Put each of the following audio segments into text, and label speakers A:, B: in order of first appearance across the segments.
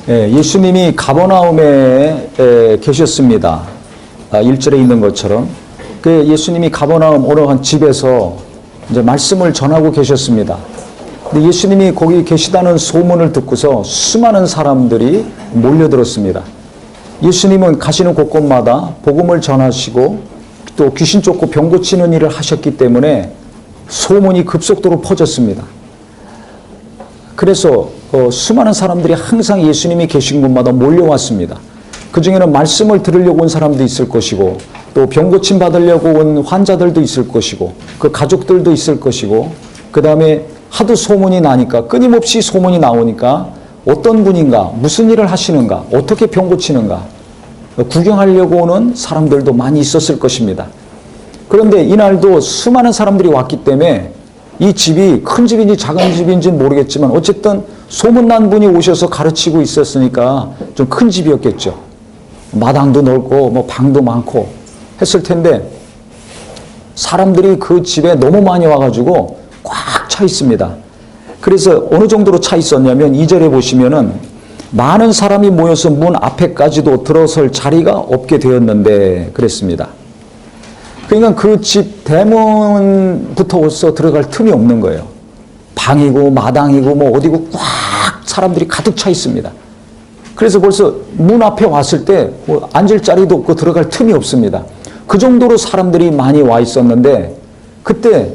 A: 예수님이 가버나움에 계셨습니다. 1절에 있는 것처럼. 그 예수님이 가버나움 어느 한 집에서 이제 말씀을 전하고 계셨습니다. 근데 예수님이 거기 계시다는 소문을 듣고서 수많은 사람들이 몰려들었습니다. 예수님은 가시는 곳곳마다 복음을 전하시고 또 귀신 쫓고 병 고치는 일을 하셨기 때문에 소문이 급속도로 퍼졌습니다. 그래서 수많은 사람들이 항상 예수님이 계신 곳마다 몰려왔습니다. 그 중에는 말씀을 들으려고 온 사람도 있을 것이고 또 병 고침 받으려고 온 환자들도 있을 것이고 그 가족들도 있을 것이고 그 다음에 하도 소문이 나니까 끊임없이 소문이 나오니까 어떤 분인가 무슨 일을 하시는가 어떻게 병 고치는가 구경하려고 오는 사람들도 많이 있었을 것입니다. 그런데 이날도 수많은 사람들이 왔기 때문에 이 집이 큰 집인지 작은 집인지는 모르겠지만 어쨌든 소문난 분이 오셔서 가르치고 있었으니까 좀 큰 집이었겠죠. 마당도 넓고 뭐 방도 많고 했을 텐데 사람들이 그 집에 너무 많이 와가지고 꽉 차 있습니다. 그래서 어느 정도로 차 있었냐면 2절에 보시면은 많은 사람이 모여서 문 앞에까지도 들어설 자리가 없게 되었는데 그랬습니다. 그러니까 그 집 대문부터서 들어갈 틈이 없는 거예요. 방이고 마당이고 뭐 어디고 꽉 사람들이 가득 차 있습니다. 그래서 벌써 문 앞에 왔을 때 뭐 앉을 자리도 없고 들어갈 틈이 없습니다. 그 정도로 사람들이 많이 와 있었는데 그때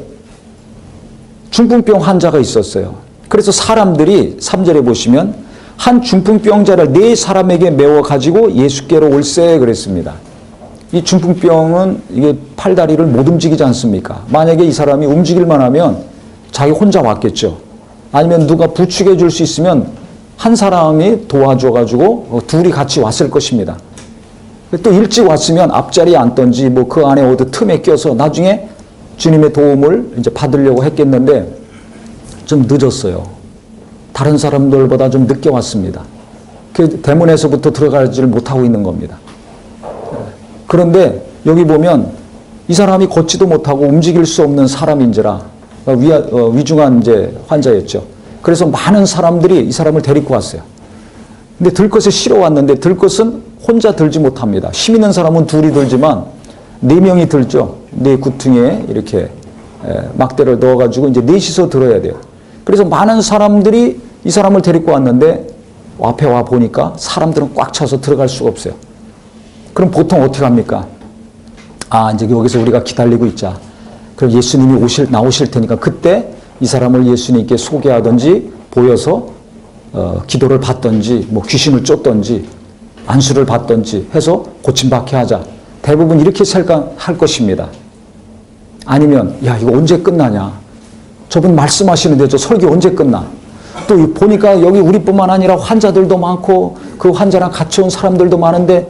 A: 중풍병 환자가 있었어요. 그래서 사람들이 3절에 보시면 한 중풍병자를 4사람에게 메워 가지고 예수께로 올세 그랬습니다. 이 중풍병은 이게 팔다리를 못 움직이지 않습니까? 만약에 이 사람이 움직일만 하면 자기 혼자 왔겠죠. 아니면 누가 부축해 줄 수 있으면 한 사람이 도와줘 가지고 둘이 같이 왔을 것입니다. 또 일찍 왔으면 앞자리에 앉던지 뭐 그 안에 어디 틈에 껴서 나중에 주님의 도움을 이제 받으려고 했겠는데 좀 늦었어요. 다른 사람들보다 좀 늦게 왔습니다. 그 대문에서부터 들어가지를 못하고 있는 겁니다. 그런데 여기 보면 이 사람이 걷지도 못하고 움직일 수 없는 사람인지라 위중한 이제 환자였죠. 그래서 많은 사람들이 이 사람을 데리고 왔어요. 근데 들것에 실어 왔는데 들것은 혼자 들지 못합니다. 힘 있는 사람은 둘이 들지만 4명이 들죠. 4 구퉁이에 이렇게 막대를 넣어가지고 이제 4이서 들어야 돼요. 그래서 많은 사람들이 이 사람을 데리고 왔는데 앞에 와 보니까 사람들은 꽉 차서 들어갈 수가 없어요. 그럼 보통 어떻게 합니까? 이제 여기서 우리가 기다리고 있자. 그럼 예수님이 나오실 테니까 그때 이 사람을 예수님께 소개하든지 보여서 기도를 받든지 뭐 귀신을 쫓든지 안수를 받든지 해서 고침받게 하자. 대부분 이렇게 생각할 것입니다. 아니면 야 이거 언제 끝나냐. 저분 말씀하시는데 저 설교 언제 끝나. 또 보니까 여기 우리뿐만 아니라 환자들도 많고 그 환자랑 같이 온 사람들도 많은데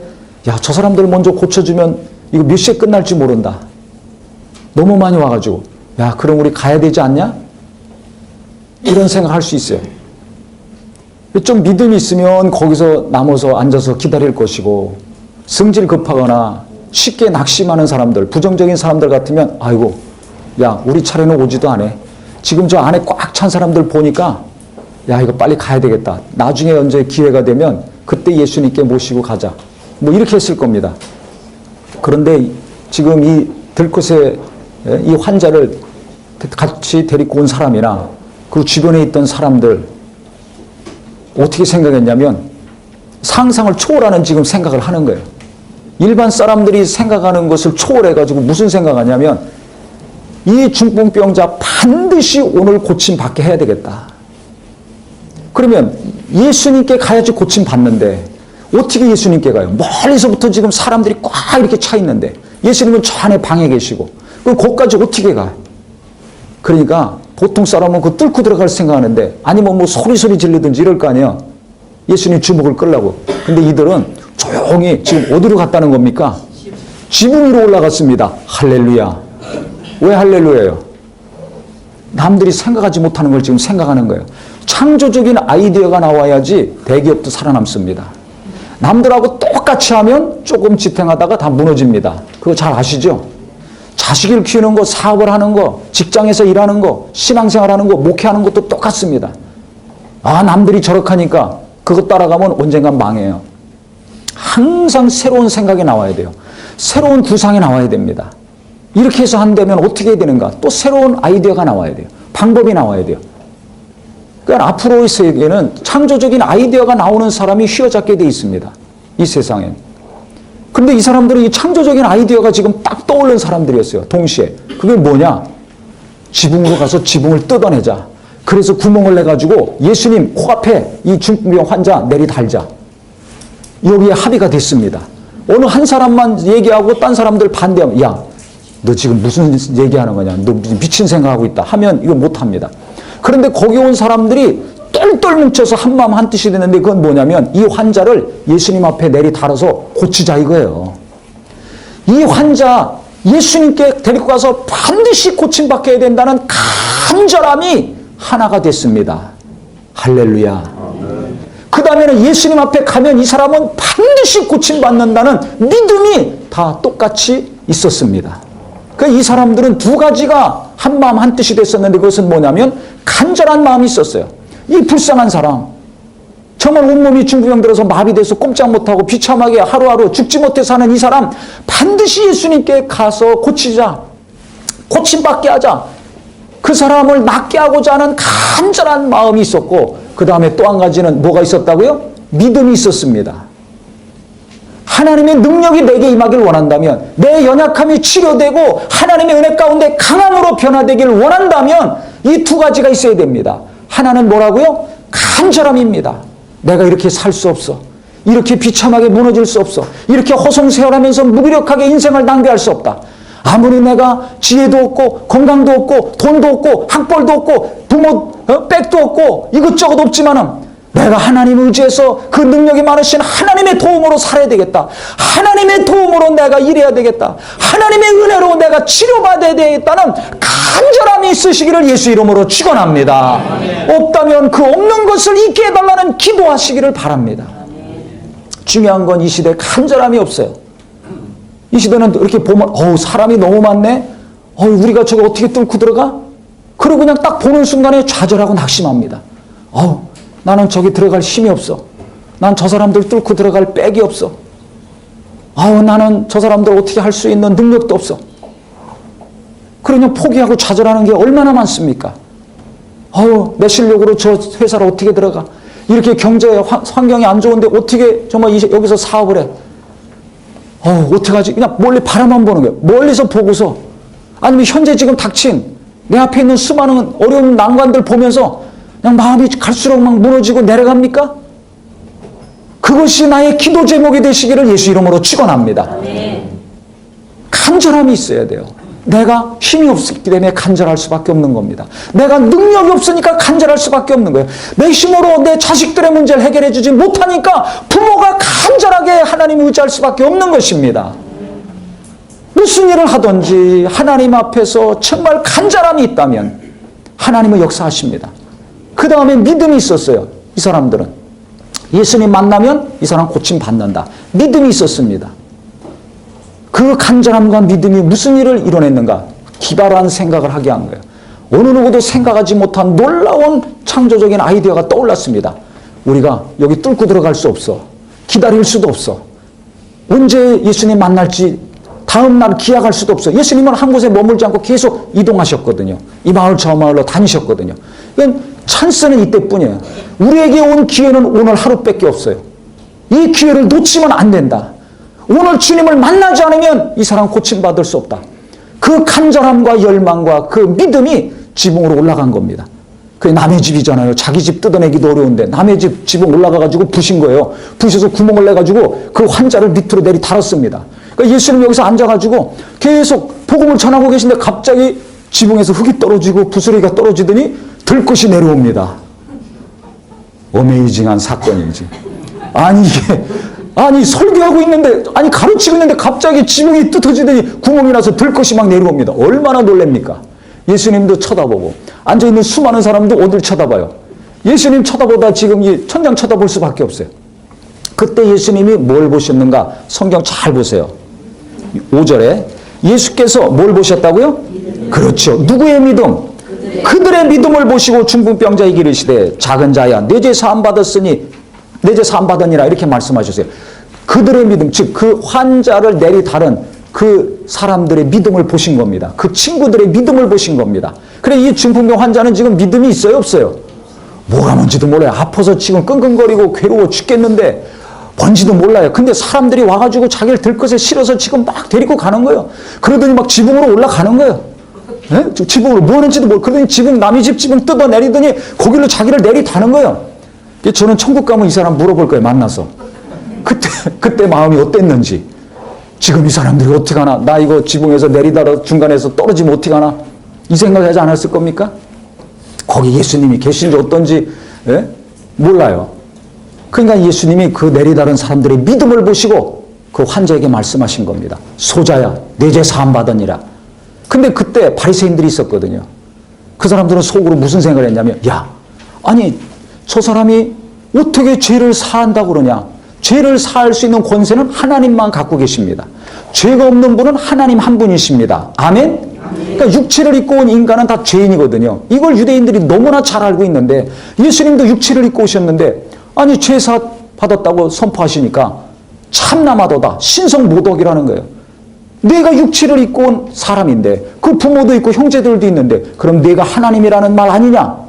A: 야 저 사람들 먼저 고쳐주면 이거 몇 시에 끝날지 모른다. 너무 많이 와가지고 야 그럼 우리 가야 되지 않냐? 이런 생각할 수 있어요. 좀 믿음이 있으면 거기서 남아서 앉아서 기다릴 것이고 성질 급하거나 쉽게 낙심하는 사람들, 부정적인 사람들 같으면 아이고 야 우리 차례는 오지도 않아. 지금 저 안에 꽉 찬 사람들 보니까 야 이거 빨리 가야 되겠다. 나중에 언제 기회가 되면 그때 예수님께 모시고 가자. 뭐 이렇게 했을 겁니다. 그런데 지금 이 들것에 이 환자를 같이 데리고 온 사람이나 그 주변에 있던 사람들 어떻게 생각했냐면 상상을 초월하는 지금 생각을 하는 거예요. 일반 사람들이 생각하는 것을 초월해가지고 무슨 생각하냐면 이 중풍병자 반드시 오늘 고침받게 해야 되겠다. 그러면 예수님께 가야지 고침받는데 어떻게 예수님께 가요? 멀리서부터 지금 사람들이 꽉 이렇게 차 있는데 예수님은 저 안에 방에 계시고 그럼 거기까지 어떻게 가요? 그러니까 보통 사람은 그 뚫고 들어갈 생각하는데 아니면 뭐 소리 지르든지 이럴 거 아니에요. 예수님 주목을 끌려고. 근데 이들은 조용히 지금 어디로 갔다는 겁니까? 지붕 위로 올라갔습니다. 할렐루야. 왜 할렐루야예요? 남들이 생각하지 못하는 걸 지금 생각하는 거예요. 창조적인 아이디어가 나와야지 대기업도 살아남습니다. 남들하고 똑같이 하면 조금 지탱하다가 다 무너집니다. 그거 잘 아시죠? 자식을 키우는 거, 사업을 하는 거, 직장에서 일하는 거, 신앙생활 하는 거, 목회하는 것도 똑같습니다. 남들이 저렇게 하니까 그거 따라가면 언젠간 망해요. 항상 새로운 생각이 나와야 돼요. 새로운 구상이 나와야 됩니다. 이렇게 해서 한다면 어떻게 해야 되는가? 또 새로운 아이디어가 나와야 돼요. 방법이 나와야 돼요. 그러니까 앞으로의 세계는 창조적인 아이디어가 나오는 사람이 휘어잡게 돼 있습니다. 이 세상엔. 그런데 이 사람들은 이 창조적인 아이디어가 지금 딱 떠오른 사람들이었어요. 동시에. 그게 뭐냐? 지붕으로 가서 지붕을 뜯어내자. 그래서 구멍을 내가지고 예수님 코앞에 이 중풍병 환자 내리달자. 여기에 합의가 됐습니다. 어느 한 사람만 얘기하고 딴 사람들 반대하면 야, 너 지금 무슨 얘기하는 거냐? 너 미친 생각하고 있다 하면 이거 못합니다. 그런데 거기 온 사람들이 똘똘 뭉쳐서 한마음 한뜻이 되는데 그건 뭐냐면 이 환자를 예수님 앞에 내리달아서 고치자 이거예요. 이 환자 예수님께 데리고 가서 반드시 고침받게 된다는 간절함이 하나가 됐습니다. 할렐루야. 그 다음에는 예수님 앞에 가면 이 사람은 반드시 고침받는다는 믿음이 다 똑같이 있었습니다. 이 사람들은 두 가지가 한마음 한뜻이 됐었는데 그것은 뭐냐면 간절한 마음이 있었어요. 이 불쌍한 사람, 정말 온몸이 중풍병 들어서 마비돼서 꼼짝 못하고 비참하게 하루하루 죽지 못해 사는 이 사람 반드시 예수님께 가서 고치자, 고침받게 하자, 그 사람을 낫게 하고자 하는 간절한 마음이 있었고 그 다음에 또 한 가지는 뭐가 있었다고요? 믿음이 있었습니다. 하나님의 능력이 내게 임하길 원한다면, 내 연약함이 치료되고 하나님의 은혜 가운데 강함으로 변화되길 원한다면 이 두 가지가 있어야 됩니다. 하나는 뭐라고요? 간절함입니다. 내가 이렇게 살 수 없어. 이렇게 비참하게 무너질 수 없어. 이렇게 허송세월하면서 무기력하게 인생을 낭비할 수 없다. 아무리 내가 지혜도 없고 건강도 없고 돈도 없고 학벌도 없고 부모 백도 없고 이것저것 없지만은 내가 하나님을 의지해서 그 능력이 많으신 하나님의 도움으로 살아야 되겠다. 하나님의 도움으로 내가 일해야 되겠다. 하나님의 은혜로 내가 치료받아야 되겠다는 간절함이 있으시기를 예수 이름으로 축원합니다. 없다면 그 없는 것을 있게 해달라는 기도하시기를 바랍니다. 중요한 건 이 시대에 간절함이 없어요. 이 시대는 이렇게 보면 사람이 너무 많네. 우리가 저거 어떻게 뚫고 들어가? 그리고 그냥 딱 보는 순간에 좌절하고 낙심합니다. 나는 저기 들어갈 힘이 없어. 난 저 사람들 뚫고 들어갈 백이 없어. 나는 저 사람들 어떻게 할 수 있는 능력도 없어. 그러냐 포기하고 좌절하는 게 얼마나 많습니까? 내 실력으로 저 회사를 어떻게 들어가? 이렇게 경제 환경이 안 좋은데 어떻게 정말 여기서 사업을 해? 어떡하지? 그냥 멀리 바라만 보는 거예요. 멀리서 보고서 아니면 현재 지금 닥친 내 앞에 있는 수많은 어려운 난관들 보면서 그냥 마음이 갈수록 막 무너지고 내려갑니까? 그것이 나의 기도 제목이 되시기를 예수 이름으로 축원합니다. 간절함이 있어야 돼요. 내가 힘이 없기 때문에 간절할 수밖에 없는 겁니다. 내가 능력이 없으니까 간절할 수밖에 없는 거예요. 내 힘으로 내 자식들의 문제를 해결해 주지 못하니까 부모가 간절하게 하나님을 의지할 수밖에 없는 것입니다. 무슨 일을 하든지 하나님 앞에서 정말 간절함이 있다면 하나님은 역사하십니다. 그 다음에 믿음이 있었어요. 이 사람들은 예수님 만나면 이 사람 고침받는다. 믿음이 있었습니다. 그 간절함과 믿음이 무슨 일을 이뤄냈는가? 기발한 생각을 하게 한 거예요. 어느 누구도 생각하지 못한 놀라운 창조적인 아이디어가 떠올랐습니다. 우리가 여기 뚫고 들어갈 수 없어. 기다릴 수도 없어. 언제 예수님 만날지 다음 날 기약할 수도 없어. 예수님은 한 곳에 머물지 않고 계속 이동하셨거든요. 이 마을 저 마을로 다니셨거든요. 이건 찬스는 이때뿐이에요. 우리에게 온 기회는 오늘 하루밖에 없어요. 이 기회를 놓치면 안 된다. 오늘 주님을 만나지 않으면 이 사람 고침받을 수 없다. 그 간절함과 열망과 그 믿음이 지붕으로 올라간 겁니다. 그게 남의 집이잖아요. 자기 집 뜯어내기도 어려운데 남의 집 지붕 올라가가지고 부신 거예요. 부셔서 구멍을 내가지고 그 환자를 밑으로 내리 달았습니다. 그러니까 예수님 여기서 앉아가지고 계속 복음을 전하고 계신데 갑자기 지붕에서 흙이 떨어지고 부스러기가 떨어지더니 들것이 내려옵니다. 어메이징한 사건이지. 아니 설교하고 있는데 가르치고 있는데 갑자기 지붕이 뜯어지더니 구멍이 나서 들것이 막 내려옵니다. 얼마나 놀랍니까? 예수님도 쳐다보고 앉아있는 수많은 사람도 어딜 쳐다봐요. 예수님 쳐다보다 지금 이 천장 쳐다볼 수밖에 없어요. 그때 예수님이 뭘 보셨는가? 성경 잘 보세요. 5절에 예수께서 뭘 보셨다고요? 그렇죠. 누구의 믿음? 그들의 믿음을 보시고 중풍병자에게 이르시되 작은 자야 내 죄 사함 받았으니 내 죄 사함 받으니라 이렇게 말씀하셨어요. 그들의 믿음, 즉 그 환자를 내리다른 그 사람들의 믿음을 보신 겁니다. 그 친구들의 믿음을 보신 겁니다. 그래 이 중풍병 환자는 지금 믿음이 있어요, 없어요? 뭐가 뭔지도 몰라요. 아파서 지금 끙끙거리고 괴로워 죽겠는데 뭔지도 몰라요. 근데 사람들이 와가지고 자기를 들것에 실어서 지금 막 데리고 가는 거예요. 그러더니 막 지붕으로 올라가는 거예요. 네? 지붕으로 뭐 하는지도 모르고 그러더니 지붕, 남의 집 지붕 뜯어내리더니 거기로 자기를 내리다는 거예요. 저는 천국 가면 이 사람 물어볼 거예요. 만나서. 그때 마음이 어땠는지. 지금 이 사람들이 어떻게 하나? 나 이거 지붕에서 내리다가 중간에서 떨어지면 어떻게 하나? 이 생각하지 않았을 겁니까? 거기 예수님이 계신지 어떤지 예? 몰라요. 그러니까 예수님이 그 내리다른 사람들의 믿음을 보시고 그 환자에게 말씀하신 겁니다. 소자야, 내 죄 사함 받으니라. 근데 그때 바리새인들이 있었거든요. 그 사람들은 속으로 무슨 생각을 했냐면, 야, 아니 저 사람이 어떻게 죄를 사한다고 그러냐? 죄를 사할 수 있는 권세는 하나님만 갖고 계십니다. 죄가 없는 분은 하나님 한 분이십니다. 아멘? 그러니까 육체를 입고 온 인간은 다 죄인이거든요. 이걸 유대인들이 너무나 잘 알고 있는데 예수님도 육체를 입고 오셨는데 아니 죄사 받았다고 선포하시니까 참남하도다. 신성모독이라는 거예요. 내가 육체를 입고 온 사람인데 그 부모도 있고 형제들도 있는데 그럼 내가 하나님이라는 말 아니냐?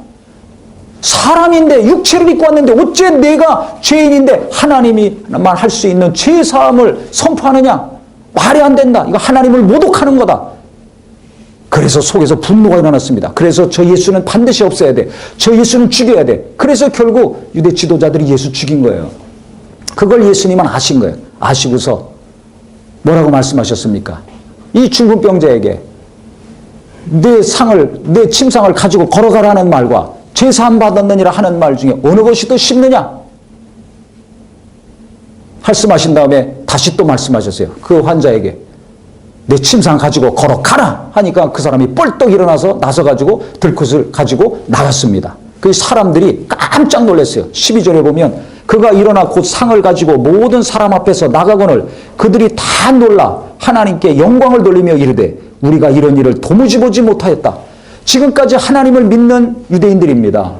A: 사람인데 육체를 입고 왔는데 어째 내가 죄인인데 하나님이만 할 수 있는 죄사함을 선포하느냐? 말이 안 된다. 이거 하나님을 모독하는 거다. 그래서 속에서 분노가 일어났습니다. 그래서 저 예수는 반드시 없애야 돼. 저 예수는 죽여야 돼. 그래서 결국 유대 지도자들이 예수 죽인 거예요. 그걸 예수님은 아신 거예요. 아시고서 뭐라고 말씀하셨습니까? 이 중풍병자에게 내 침상을 가지고 걸어가라는 말과 죄사함 받았느니라 하는 말 중에 어느 것이 더 쉽느냐? 말씀하신 다음에 다시 또 말씀하셨어요. 그 환자에게 내 침상 가지고 걸어가라 하니까 그 사람이 뻘떡 일어나서 나서가지고 들것을 가지고 나갔습니다. 그 사람들이 깜짝 놀랐어요. 12절에 보면 그가 일어나 곧 상을 가지고 모든 사람 앞에서 나가거늘 그들이 다 놀라 하나님께 영광을 돌리며 이르되 우리가 이런 일을 도무지 보지 못하였다. 지금까지 하나님을 믿는 유대인들입니다.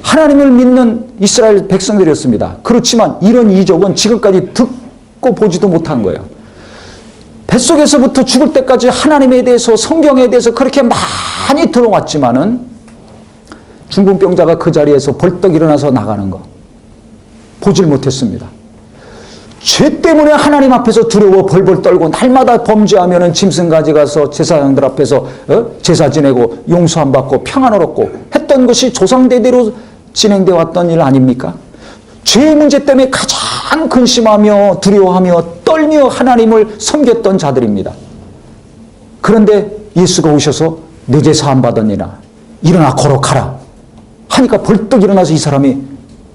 A: 하나님을 믿는 이스라엘 백성들이었습니다. 그렇지만 이런 이적은 지금까지 듣고 보지도 못한 거예요. 뱃속에서부터 죽을 때까지 하나님에 대해서 성경에 대해서 그렇게 많이 들어왔지만은 중풍병자가 그 자리에서 벌떡 일어나서 나가는 거 보질 못했습니다. 죄 때문에 하나님 앞에서 두려워 벌벌 떨고 날마다 범죄하면은 짐승 가져가서 제사장들 앞에서 제사 지내고 용서함 받고 평안을 얻고 했던 것이 조상대대로 진행되어 왔던 일 아닙니까? 죄 문제 때문에 가장 근심하며 두려워하며 떨며 하나님을 섬겼던 자들입니다. 그런데 예수가 오셔서 내 죄 사함 받으니라 일어나 걸어가라 하니까 벌떡 일어나서 이 사람이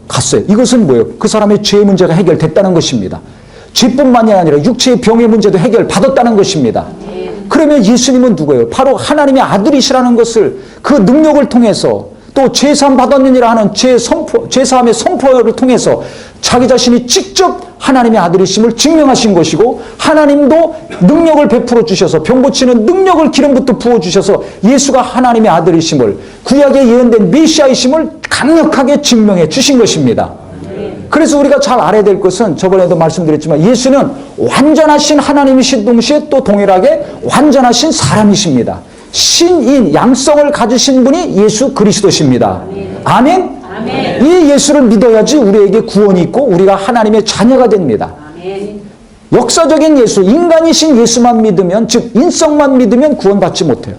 A: 갔어요. 이것은 뭐예요? 그 사람의 죄 문제가 해결됐다는 것입니다. 죄뿐만이 아니라 육체의 병의 문제도 해결받았다는 것입니다. 그러면 예수님은 누구예요? 바로 하나님의 아들이시라는 것을 그 능력을 통해서 또 죄사함 받았느니라 하는 죄사함의 선포를 통해서 자기 자신이 직접 하나님의 아들이심을 증명하신 것이고 하나님도 능력을 베풀어 주셔서 병 고치는 능력을 기름부터 부어주셔서 예수가 하나님의 아들이심을 구약에 예언된 메시아이심을 강력하게 증명해 주신 것입니다. 그래서 우리가 잘 알아야 될 것은 저번에도 말씀드렸지만 예수는 완전하신 하나님이신 동시에 또 동일하게 완전하신 사람이십니다. 신인 양성을 가지신 분이 예수 그리스도십니다. 아멘? 아멘. 이 예수를 믿어야지 우리에게 구원이 있고 우리가 하나님의 자녀가 됩니다. 아멘. 역사적인 예수, 인간이신 예수만 믿으면 즉 인성만 믿으면 구원받지 못해요.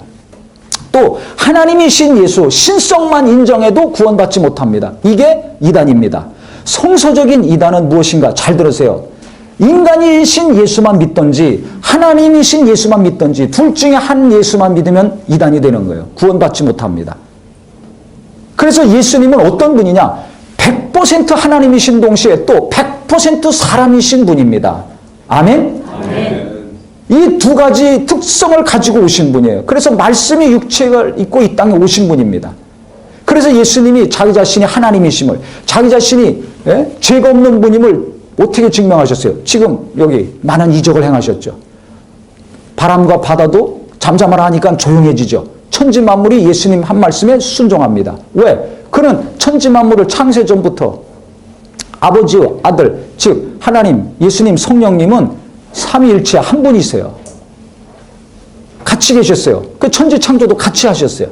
A: 또 하나님이신 예수, 신성만 인정해도 구원받지 못합니다. 이게 이단입니다. 성서적인 이단은 무엇인가? 잘 들으세요. 인간이신 예수만 믿던지 하나님이신 예수만 믿던지 둘 중에 한 예수만 믿으면 이단이 되는 거예요. 구원받지 못합니다. 그래서 예수님은 어떤 분이냐? 100% 하나님이신 동시에 또 100% 사람이신 분입니다. 아멘? 아멘. 이 두 가지 특성을 가지고 오신 분이에요. 그래서 말씀이 육체를 입고 이 땅에 오신 분입니다. 그래서 예수님이 자기 자신이 하나님이심을 자기 자신이 죄가 없는 분임을 어떻게 증명하셨어요? 지금 여기 많은 이적을 행하셨죠. 바람과 바다도 잠잠하라 하니까 조용해지죠. 천지 만물이 예수님 한 말씀에 순종합니다. 왜? 그는 천지 만물을 창세 전부터 아버지와 아들, 즉 하나님, 예수님, 성령님은 삼위일체 한 분이세요. 같이 계셨어요. 그 천지창조도 같이 하셨어요.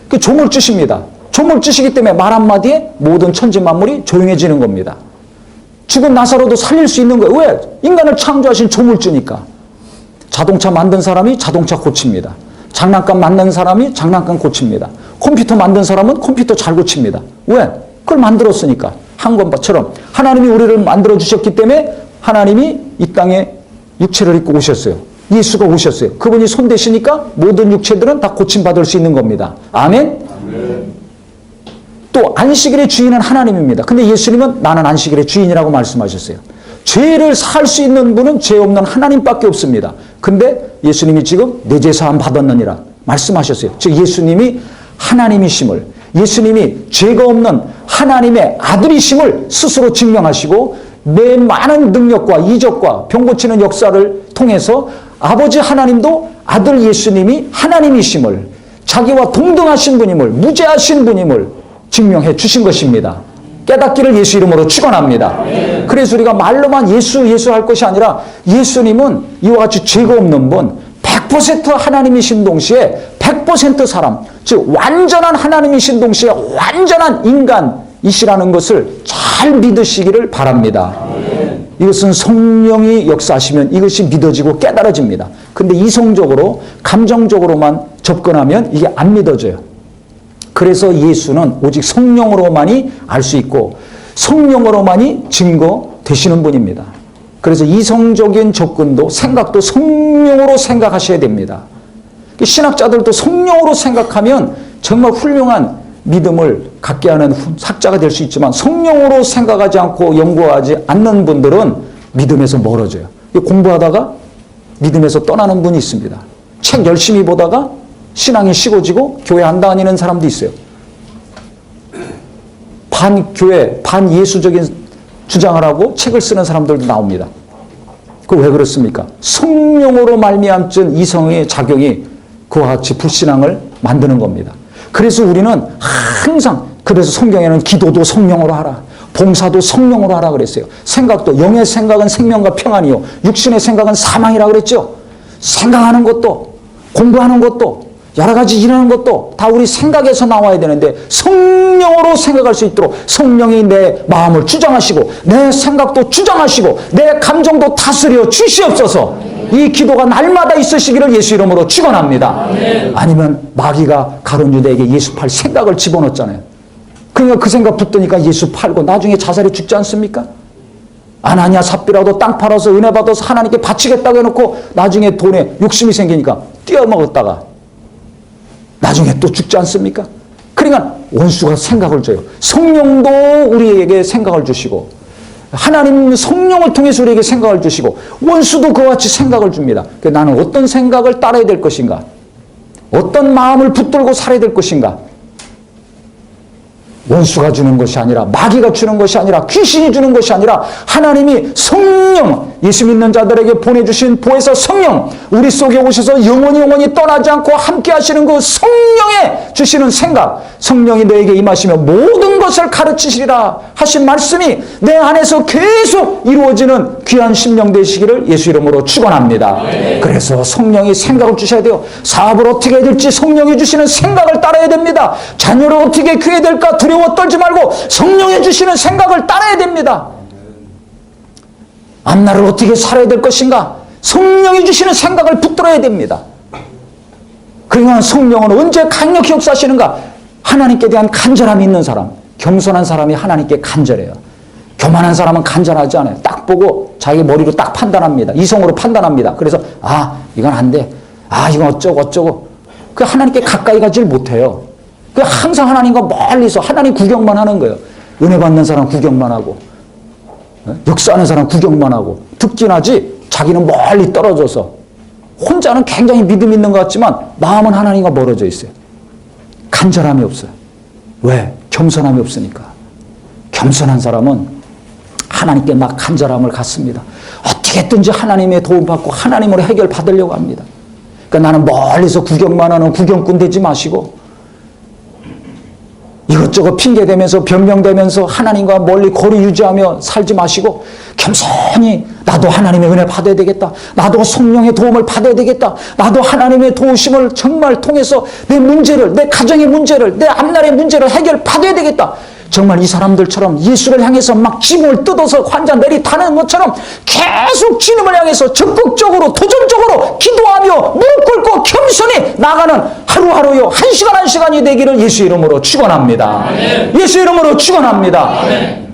A: 그 조물주십니다. 조물주시기 때문에 말 한마디에 모든 천지만물이 조용해지는 겁니다. 죽은 나사로도 살릴 수 있는 거예요. 왜? 인간을 창조하신 조물주니까. 자동차 만든 사람이 자동차 고칩니다. 장난감 만든 사람이 장난감 고칩니다. 컴퓨터 만든 사람은 컴퓨터 잘 고칩니다. 왜? 그걸 만들었으니까. 한 것처럼 하나님이 우리를 만들어주셨기 때문에 하나님이 이 땅에 육체를 입고 오셨어요. 예수가 오셨어요. 그분이 손 대시니까 모든 육체들은 다 고침받을 수 있는 겁니다. 아멘? 또 안식일의 주인은 하나님입니다. 근데 예수님은 나는 안식일의 주인이라고 말씀하셨어요. 죄를 살 수 있는 분은 죄 없는 하나님밖에 없습니다. 근데 예수님이 지금 내 죄 사함 받았느니라 말씀하셨어요. 즉 예수님이 하나님이심을, 예수님이 죄가 없는 하나님의 아들이심을 스스로 증명하시고 내 많은 능력과 이적과 병 고치는 역사를 통해서 아버지 하나님도 아들 예수님이 하나님이심을, 자기와 동등하신 분임을, 무죄하신 분임을 증명해 주신 것입니다. 깨닫기를 예수 이름으로 축원합니다. 그래서 우리가 말로만 예수 할 것이 아니라 예수님은 이와 같이 죄가 없는 분, 100% 하나님이신 동시에 100% 사람, 즉 완전한 하나님이신 동시에 완전한 인간이시라는 것을 잘 믿으시기를 바랍니다. 이것은 성령이 역사하시면 이것이 믿어지고 깨달아집니다. 근데 이성적으로 감정적으로만 접근하면 이게 안 믿어져요. 그래서 예수는 오직 성령으로만이 알 수 있고 성령으로만이 증거되시는 분입니다. 그래서 이성적인 접근도 생각도 성령으로 생각하셔야 됩니다. 신학자들도 성령으로 생각하면 정말 훌륭한 믿음을 갖게 하는 학자가 될 수 있지만 성령으로 생각하지 않고 연구하지 않는 분들은 믿음에서 멀어져요. 공부하다가 믿음에서 떠나는 분이 있습니다. 책 열심히 보다가 신앙이 식어지고 교회 안 다니는 사람도 있어요. 반교회, 반예수적인 주장을 하고 책을 쓰는 사람들도 나옵니다. 그 왜 그렇습니까? 성령으로 말미암은 이성의 작용이 그와 같이 불신앙을 만드는 겁니다. 그래서 우리는 항상 그래서 성경에는 기도도 성령으로 하라. 봉사도 성령으로 하라 그랬어요. 생각도 영의 생각은 생명과 평안이요 육신의 생각은 사망이라 그랬죠. 생각하는 것도 공부하는 것도 여러 가지 일하는 것도 다 우리 생각에서 나와야 되는데 성령으로 생각할 수 있도록 성령이 내 마음을 주장하시고 내 생각도 주장하시고 내 감정도 다스려 주시옵소서. 이 기도가 날마다 있으시기를 예수 이름으로 축원합니다. 아니면 마귀가 가룟 유다에게 예수 팔 생각을 집어넣었잖아요. 그러니까 그 생각 붙드니까 예수 팔고 나중에 자살해 죽지 않습니까? 아나니아 삽비라도 땅 팔아서 은혜 받아서 하나님께 바치겠다고 해놓고 나중에 돈에 욕심이 생기니까 띄어먹었다가 나중에 또 죽지 않습니까? 그러니까 원수가 생각을 줘요. 성령도 우리에게 생각을 주시고 하나님 성령을 통해서 우리에게 생각을 주시고 원수도 그와 같이 생각을 줍니다. 그러니까 나는 어떤 생각을 따라야 될 것인가? 어떤 마음을 붙들고 살아야 될 것인가? 원수가 주는 것이 아니라 마귀가 주는 것이 아니라 귀신이 주는 것이 아니라 하나님이 성령 예수 믿는 자들에게 보내주신 보혜사 성령 우리 속에 오셔서 영원히 떠나지 않고 함께 하시는 그 성령의 주시는 생각 성령이 너에게 임하시며 모든 것을 가르치시리라 하신 말씀이 내 안에서 계속 이루어지는 귀한 심령 되시기를 예수 이름으로 축원합니다. 그래서 성령이 생각을 주셔야 돼요. 사업을 어떻게 해야 될지 성령이 주시는 생각을 따라야 됩니다. 자녀를 어떻게 귀해야 될까 두려워 떨지 말고 성령이 주시는 생각을 따라야 됩니다. 앞날을 어떻게 살아야 될 것인가 성령이 주시는 생각을 붙들어야 됩니다. 그러면 성령은 언제 강력히 역사하시는가 하나님께 대한 간절함이 있는 사람 겸손한 사람이 하나님께 간절해요. 교만한 사람은 간절하지 않아요. 딱 보고 자기 머리로 딱 판단합니다. 이성으로 판단합니다. 그래서 이건 안 돼. 이건 어쩌고 그 하나님께 가까이 가질 못해요. 그 항상 하나님과 멀리서 하나님 구경만 하는 거예요. 은혜 받는 사람 구경만 하고 역사하는 사람 구경만 하고 듣긴 하지 자기는 멀리 떨어져서 혼자는 굉장히 믿음 있는 것 같지만 마음은 하나님과 멀어져 있어요. 간절함이 없어요. 왜? 겸손함이 없으니까. 겸손한 사람은 하나님께 막 간절함을 갖습니다. 어떻게든지 하나님의 도움받고 하나님으로 해결받으려고 합니다. 그러니까 나는 멀리서 구경만 하는 구경꾼 되지 마시고 이것저것 핑계대면서 변명되면서 하나님과 멀리 거리 유지하며 살지 마시고 겸손히 나도 하나님의 은혜 받아야 되겠다. 나도 성령의 도움을 받아야 되겠다. 나도 하나님의 도우심을 정말 통해서 내 문제를, 내 가정의 문제를, 내 앞날의 문제를 해결받아야 되겠다. 정말 이 사람들처럼 예수를 향해서 막 지붕을 뜯어서 환자 내리타는 것처럼 계속 주님을 향해서 적극적으로 도전적으로 기도하며 무릎 꿇고 겸손히 나가는 하루하루요 한 시간 한 시간이 되기를 예수 이름으로 축원합니다. 예수 이름으로 축원합니다.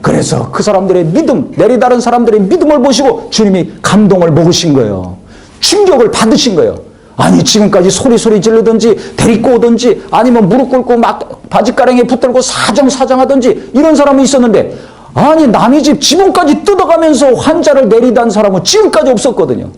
A: 그래서 그 사람들의 믿음, 내리다른 사람들의 믿음을 보시고 주님이 감동을 먹으신 거예요. 충격을 받으신 거예요. 아니 지금까지 소리 지르든지 데리고 오든지 아니면 무릎 꿇고 막 바지가랑이에 붙들고 사정하든지 이런 사람은 있었는데 아니 남의 집 지붕까지 뜯어가면서 환자를 내리던 사람은 지금까지 없었거든요.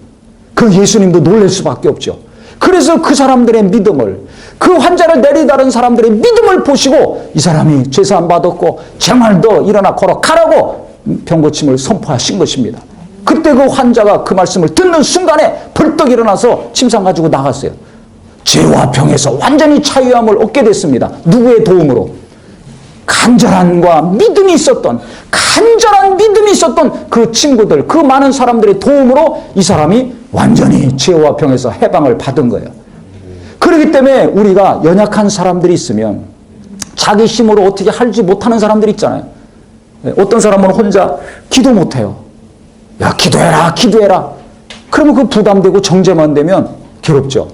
A: 그 예수님도 놀랄 수밖에 없죠. 그래서 그 사람들의 믿음을, 그 환자를 내리다른 사람들의 믿음을 보시고 이 사람이 죄사함 받았고 정말 너 일어나 걸어가라고 병고침을 선포하신 것입니다. 그때 그 환자가 그 말씀을 듣는 순간에 벌떡 일어나서 침상 가지고 나갔어요. 죄와 병에서 완전히 자유함을 얻게 됐습니다. 누구의 도움으로? 간절한 믿음이 있었던 그 친구들, 그 많은 사람들의 도움으로 이 사람이 완전히 죄와 병에서 해방을 받은 거예요. 그렇기 때문에 우리가 연약한 사람들이 있으면 자기 힘으로 어떻게 하지 못하는 사람들이 있잖아요. 어떤 사람은 혼자 기도 못해요. 야, 기도해라. 그러면 그 부담되고 정죄만 되면 괴롭죠.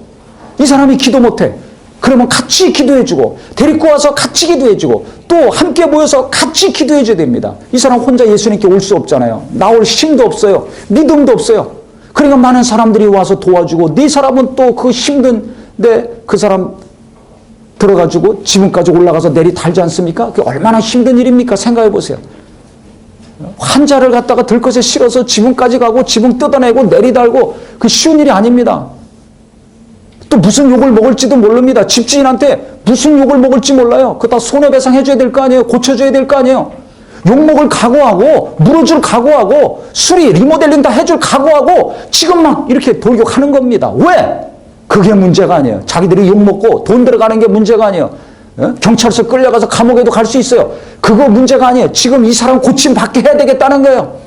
A: 이 사람이 기도 못해. 그러면 같이 기도해주고, 데리고 와서 같이 기도해주고, 또 함께 모여서 같이 기도해줘야 됩니다. 이 사람 혼자 예수님께 올 수 없잖아요. 나올 힘도 없어요. 믿음도 없어요. 그러니까 많은 사람들이 와서 도와주고, 네 사람은 또 그 힘든데 그 사람 들어가지고 지붕까지 올라가서 내리 달지 않습니까? 그게 얼마나 힘든 일입니까? 생각해 보세요. 환자를 갖다가 들것에 실어서 지붕까지 가고 지붕 뜯어내고 내리달고 그 쉬운 일이 아닙니다. 또 무슨 욕을 먹을지도 모릅니다. 집주인한테 무슨 욕을 먹을지 몰라요. 그거 다 손해배상 해줘야 될 거 아니에요. 고쳐줘야 될 거 아니에요. 욕먹을 각오하고 물어줄 각오하고 수리 리모델링 다 해줄 각오하고 지금 막 이렇게 돌격하는 겁니다. 왜? 그게 문제가 아니에요. 자기들이 욕먹고 돈 들어가는 게 문제가 아니에요. 경찰서 끌려가서 감옥에도 갈 수 있어요. 그거 문제가 아니에요. 지금 이 사람 고침받게 해야 되겠다는 거예요.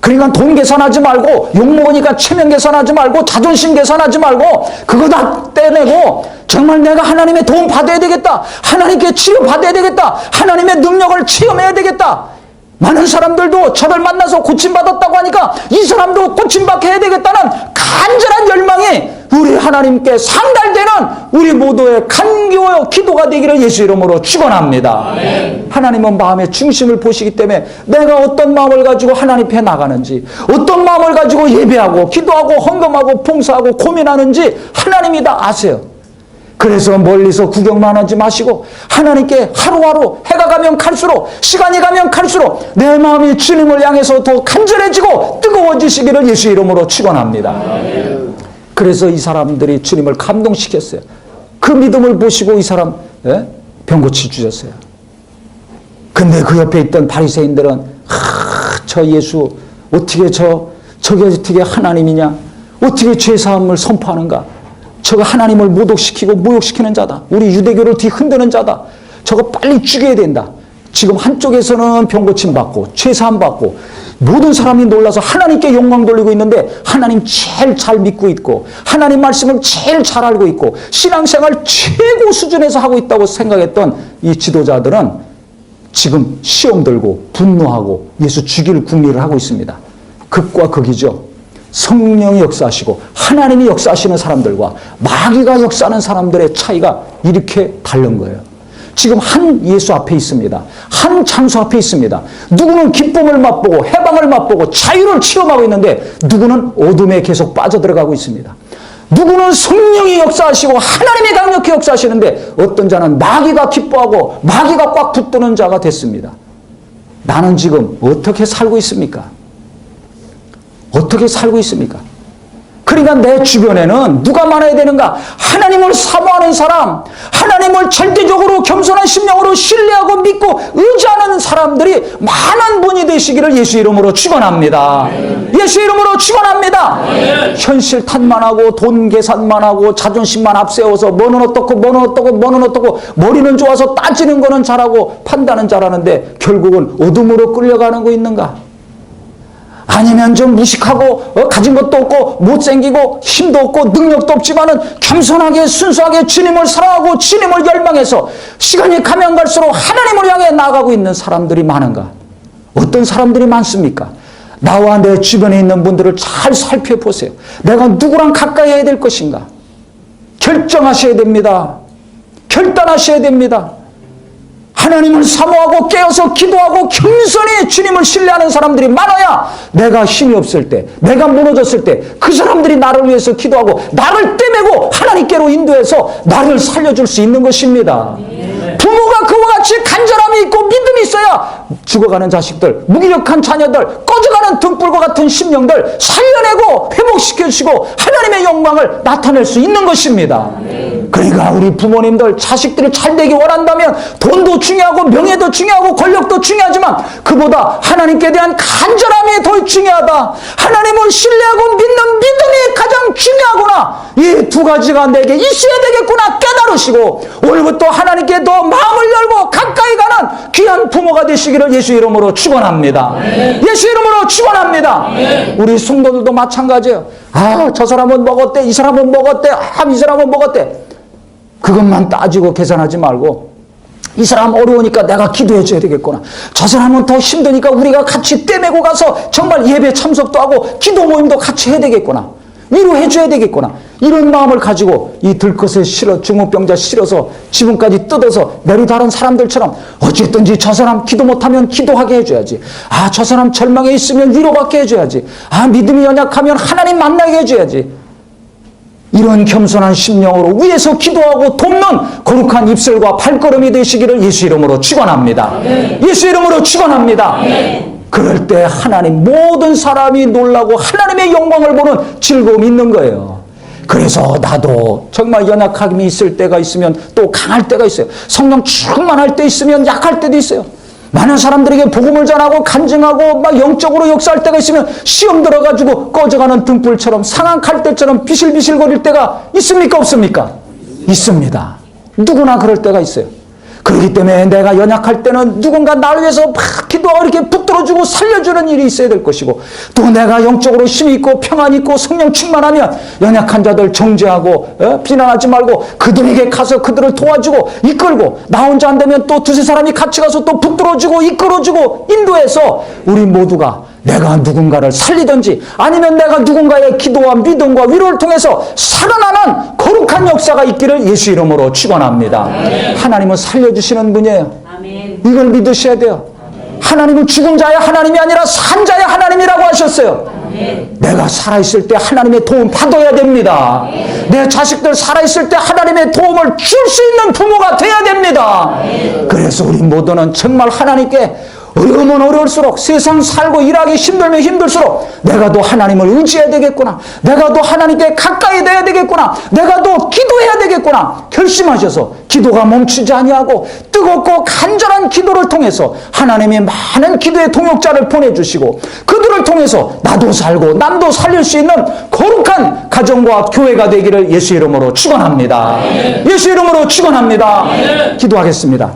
A: 그러니까 돈 계산하지 말고 욕먹으니까 체면 계산하지 말고 자존심 계산하지 말고 그거 다 떼내고 정말 내가 하나님의 도움 받아야 되겠다. 하나님께 치료받아야 되겠다. 하나님의 능력을 체험해야 되겠다. 많은 사람들도 저를 만나서 고침받았다고 하니까 이 사람도 고침받게 해야 되겠다는 간절한 열망이 우리 하나님께 상달되는 우리 모두의 간교와 기도가 되기를 예수 이름으로 축원합니다. 하나님은 마음의 중심을 보시기 때문에 내가 어떤 마음을 가지고 하나님 앞에 나가는지, 어떤 마음을 가지고 예배하고 기도하고 헌금하고 봉사하고 고민하는지 하나님이 다 아세요. 그래서 멀리서 구경만 하지 마시고 하나님께 하루하루 해가 가면 갈수록 시간이 가면 갈수록 내 마음이 주님을 향해서 더 간절해지고 뜨거워지시기를 예수 이름으로 축원합니다. 그래서 이 사람들이 주님을 감동시켰어요. 그 믿음을 보시고 이 사람 병 고쳐 주셨어요. 근데 그 옆에 있던 바리새인들은 저 예수 저게 어떻게 하나님이냐? 어떻게 죄사함을 선포하는가? 저거 하나님을 모독시키고 모욕시키는 자다. 우리 유대교를 뒤흔드는 자다. 저거 빨리 죽여야 된다. 지금 한쪽에서는 병고침 받고 죄사함 받고 모든 사람이 놀라서 하나님께 영광 돌리고 있는데 하나님 제일 잘 믿고 있고 하나님 말씀을 제일 잘 알고 있고 신앙생활 최고 수준에서 하고 있다고 생각했던 이 지도자들은 지금 시험 들고 분노하고 예수 죽일 궁리를 하고 있습니다. 극과 극이죠. 성령이 역사하시고 하나님이 역사하시는 사람들과 마귀가 역사하는 사람들의 차이가 이렇게 다른 거예요. 지금 한 예수 앞에 있습니다. 한 장소 앞에 있습니다. 누구는 기쁨을 맛보고 해방을 맛보고 자유를 체험하고 있는데 누구는 어둠에 계속 빠져들어가고 있습니다. 누구는 성령이 역사하시고 하나님이 강력히 역사하시는데 어떤 자는 마귀가 기뻐하고 마귀가 꽉 붙드는 자가 됐습니다. 나는 지금 어떻게 살고 있습니까? 어떻게 살고 있습니까? 그러니까 내 주변에는 누가 많아야 되는가? 하나님을 사모하는 사람, 하나님을 절대적으로 겸손한 심령으로 신뢰하고 믿고 의지하는 사람들이 많은 분이 되시기를 예수 이름으로 축원합니다. 예수 이름으로 축원합니다. 현실 탓만 하고 돈 계산만 하고 자존심만 앞세워서 뭐는 어떻고 뭐는 어떻고 뭐는 어떻고 머리는 좋아서 따지는 거는 잘하고 판단은 잘하는데 결국은 어둠으로 끌려가는 거 있는가? 아니면 좀 무식하고 가진 것도 없고 못생기고 힘도 없고 능력도 없지만은 겸손하게 순수하게 주님을 사랑하고 주님을 열망해서 시간이 가면 갈수록 하나님을 향해 나아가고 있는 사람들이 많은가? 어떤 사람들이 많습니까? 나와 내 주변에 있는 분들을 잘 살펴보세요. 내가 누구랑 가까이 해야 될 것인가? 결정하셔야 됩니다. 결단하셔야 됩니다. 하나님을 사모하고 깨어서 기도하고 겸손히 주님을 신뢰하는 사람들이 많아야 내가 힘이 없을 때, 내가 무너졌을 때 그 사람들이 나를 위해서 기도하고 나를 떼매고 하나님께로 인도해서 나를 살려줄 수 있는 것입니다. 부모가 그와 같이 간절함이 있고 믿음이 있어야 죽어가는 자식들, 무기력한 자녀들, 꺼져가는 등불과 같은 심령들 살려내고 회복시켜주시고 하나님의 영광을 나타낼 수 있는 것입니다. 그러니까 우리 부모님들 자식들이 잘되기 원한다면 돈도 중요하고 명예도 중요하고 권력도 중요하지만 그보다 하나님께 대한 간절함이 더 중요하다. 하나님을 신뢰하고 믿는 믿음이 가장 중요하구나. 이 두 가지가 내게 있어야 되겠구나 깨달으시고 오늘부터 하나님께 더 마음을 열고 가까이 가는 귀한 부모가 되시기를 예수 이름으로 축원합니다. 예수 이름으로 축원합니다. 우리 성도들도 마찬가지예요. 아, 저 사람은 먹었대, 이 사람은 먹었대, 이 사람은 먹었대. 그것만 따지고 계산하지 말고 이 사람 어려우니까 내가 기도해 줘야 되겠구나. 저 사람은 더 힘드니까 우리가 같이 떼매고 가서 정말 예배 참석도 하고 기도 모임도 같이 해야 되겠구나. 위로해 줘야 되겠구나. 이런 마음을 가지고 이 들것에 실어 중풍병자 실어서 지붕까지 뜯어서 내리다른 사람들처럼 어쨌든지 저 사람 기도 못하면 기도하게 해줘야지. 아, 저 사람 절망에 있으면 위로받게 해줘야지. 아, 믿음이 연약하면 하나님 만나게 해줘야지. 이런 겸손한 심령으로 위에서 기도하고 돕는 거룩한 입술과 발걸음이 되시기를 예수 이름으로 축원합니다. 예수 이름으로 축원합니다. 그럴 때 하나님 모든 사람이 놀라고 하나님의 영광을 보는 즐거움이 있는 거예요. 그래서 나도 정말 연약함이 있을 때가 있으면 또 강할 때가 있어요. 성령 충만할 때 있으면 약할 때도 있어요. 많은 사람들에게 복음을 전하고 간증하고 막 영적으로 역사할 때가 있으면 시험 들어가지고 꺼져가는 등불처럼 상한 칼때처럼 비실비실거릴 때가 있습니까 없습니까? 있습니다. 누구나 그럴 때가 있어요. 그렇기 때문에 내가 연약할 때는 누군가 나를 위해서 막 기도하고 이렇게 붙들어주고 살려주는 일이 있어야 될 것이고 또 내가 영적으로 힘이 있고 평안이 있고 성령 충만하면 연약한 자들 정죄하고 비난하지 말고 그들에게 가서 그들을 도와주고 이끌고 나 혼자 안 되면 또 두세 사람이 같이 가서 또 붙들어주고 이끌어주고 인도해서 우리 모두가 내가 누군가를 살리든지 아니면 내가 누군가의 기도와 믿음과 위로를 통해서 살아나는 거룩한 역사가 있기를 예수 이름으로 축원합니다. 하나님은 살려주시는 분이에요. 이걸 믿으셔야 돼요. 하나님은 죽은 자의 하나님이 아니라 산 자의 하나님이라고 하셨어요. 내가 살아있을 때 하나님의 도움 받아야 됩니다. 내 자식들 살아있을 때 하나님의 도움을 줄 수 있는 부모가 돼야 됩니다. 그래서 우리 모두는 정말 하나님께 어려우면 어려울수록 세상 살고 일하기 힘들면 힘들수록 내가 더 하나님을 의지해야 되겠구나. 내가 더 하나님께 가까이 돼야 되겠구나. 내가 더 기도해야 되겠구나. 결심하셔서 기도가 멈추지 아니하고 뜨겁고 간절한 기도를 통해서 하나님이 많은 기도의 동역자를 보내주시고 그들을 통해서 나도 살고 남도 살릴 수 있는 거룩한 가정과 교회가 되기를 예수 이름으로 축원합니다. 예수 이름으로 축원합니다. 기도하겠습니다.